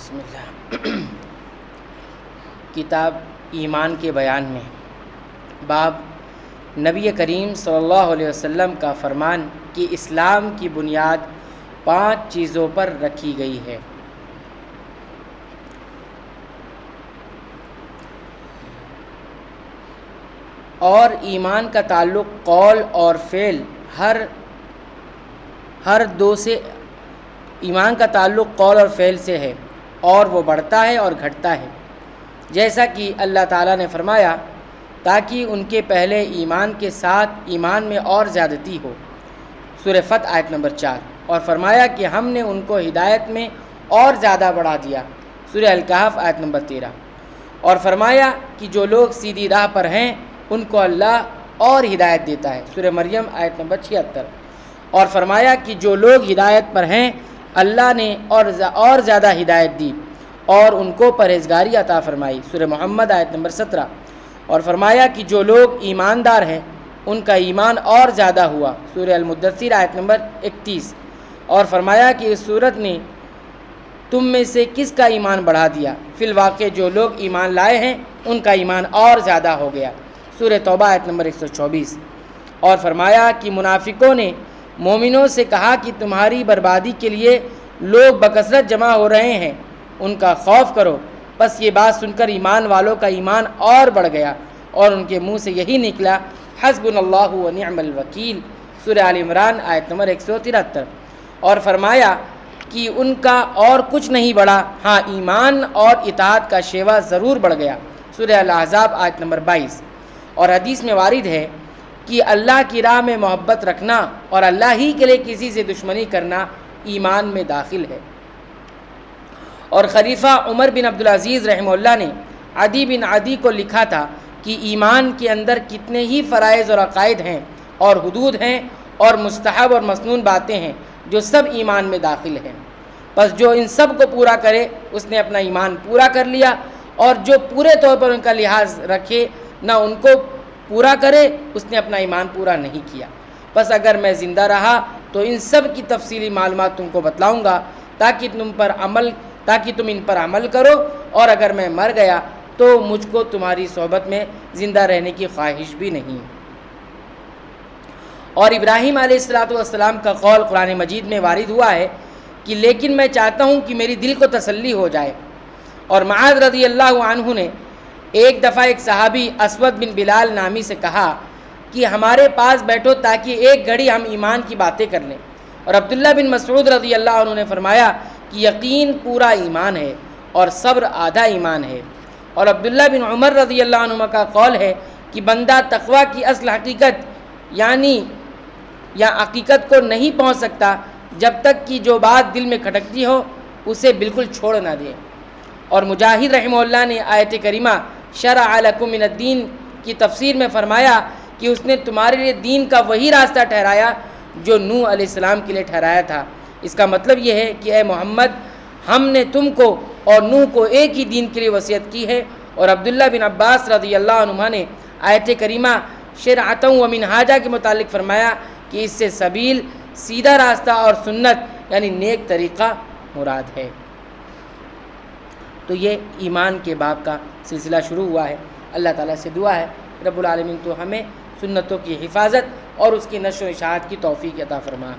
بسم اللہ۔ کتاب ایمان کے بیان میں باب نبی کریم صلی اللہ علیہ وسلم کا فرمان کہ اسلام کی بنیاد 5 چیزوں پر رکھی گئی ہے۔ اور ایمان کا تعلق قول اور فعل ہر دو سے ایمان کا تعلق قول اور فعل سے ہے، اور وہ بڑھتا ہے اور گھٹتا ہے، جیسا کہ اللہ تعالیٰ نے فرمایا تاکہ ان کے پہلے ایمان کے ساتھ ایمان میں اور زیادتی ہو، سورہ فتح آیت نمبر 4، اور فرمایا کہ ہم نے ان کو ہدایت میں اور زیادہ بڑھا دیا، سورہ الکہف آیت نمبر 13، اور فرمایا کہ جو لوگ سیدھی راہ پر ہیں ان کو اللہ اور ہدایت دیتا ہے، سورہ مریم آیت نمبر 76، اور فرمایا کہ جو لوگ ہدایت پر ہیں اللہ نے اور زیادہ ہدایت دی اور ان کو پرہیزگاری عطا فرمائی، سورہ محمد آیت نمبر 17، اور فرمایا کہ جو لوگ ایماندار ہیں ان کا ایمان اور زیادہ ہوا، سورہ المدثر آیت نمبر 31، اور فرمایا کہ اس صورت نے تم میں سے کس کا ایمان بڑھا دیا، فی الواقع جو لوگ ایمان لائے ہیں ان کا ایمان اور زیادہ ہو گیا، سورہ توبہ آیت نمبر 124، اور فرمایا کہ منافقوں نے مومنوں سے کہا کہ تمہاری بربادی کے لیے لوگ بکثرت جمع ہو رہے ہیں، ان کا خوف کرو، بس یہ بات سن کر ایمان والوں کا ایمان اور بڑھ گیا اور ان کے منہ سے یہی نکلا حسبنا اللہ و نعم الوکیل، سورہ آل عمران آیت نمبر 173، اور فرمایا کہ ان کا اور کچھ نہیں بڑھا، ہاں ایمان اور اطاعت کا شیوا ضرور بڑھ گیا، سورہ الاحزاب آیت نمبر 22، اور حدیث میں وارد ہے کہ اللہ کی راہ میں محبت رکھنا اور اللہ ہی کے لیے کسی سے دشمنی کرنا ایمان میں داخل ہے۔ اور خلیفہ عمر بن عبدالعزیز رحمہ اللہ نے عدی بن عدی کو لکھا تھا کہ ایمان کے اندر کتنے ہی فرائض اور عقائد ہیں اور حدود ہیں اور مستحب اور مسنون باتیں ہیں جو سب ایمان میں داخل ہیں، بس جو ان سب کو پورا کرے اس نے اپنا ایمان پورا کر لیا، اور جو پورے طور پر ان کا لحاظ رکھے نہ ان کو پورا کرے اس نے اپنا ایمان پورا نہیں کیا۔ بس اگر میں زندہ رہا تو ان سب کی تفصیلی معلومات تم کو بتلاؤں گا تاکہ تم ان پر عمل کرو، اور اگر میں مر گیا تو مجھ کو تمہاری صحبت میں زندہ رہنے کی خواہش بھی نہیں۔ اور ابراہیم علیہ السلام کا قول قرآن مجید میں وارد ہوا ہے کہ لیکن میں چاہتا ہوں کہ میری دل کو تسلی ہو جائے۔ اور معاذ رضی اللہ عنہ نے ایک دفعہ ایک صحابی اسود بن بلال نامی سے کہا کہ ہمارے پاس بیٹھو تاکہ ایک گھڑی ہم ایمان کی باتیں کر لیں، اور عبداللہ بن مسعود رضی اللہ عنہ نے فرمایا کہ یقین پورا ایمان ہے اور صبر آدھا ایمان ہے۔ اور عبداللہ بن عمر رضی اللہ عنہ کا قول ہے کہ بندہ تقویٰ کی اصل حقیقت یا حقیقت کو نہیں پہنچ سکتا جب تک کہ جو بات دل میں کھٹکتی ہو اسے بالکل چھوڑ نہ دے۔ اور مجاہد رحمہ اللہ نے آیت کریمہ شرع لکم من الدین کی تفسیر میں فرمایا کہ اس نے تمہارے لیے دین کا وہی راستہ ٹھہرایا جو نوح علیہ السلام کے لیے ٹھہرایا تھا۔ اس کا مطلب یہ ہے کہ اے محمد ہم نے تم کو اور نوح کو ایک ہی دین کے لیے وصیت کی ہے۔ اور عبداللہ بن عباس رضی اللہ عنہ نے آیت کریمہ شرعۃ و منہاجہ کے متعلق فرمایا کہ اس سے سبیل سیدھا راستہ اور سنت یعنی نیک طریقہ مراد ہے۔ تو یہ ایمان کے باب کا سلسلہ شروع ہوا ہے۔ اللہ تعالیٰ سے دعا ہے رب العالمین تو ہمیں سنتوں کی حفاظت اور اس کی نشر و اشاعت کی توفیق عطا فرما۔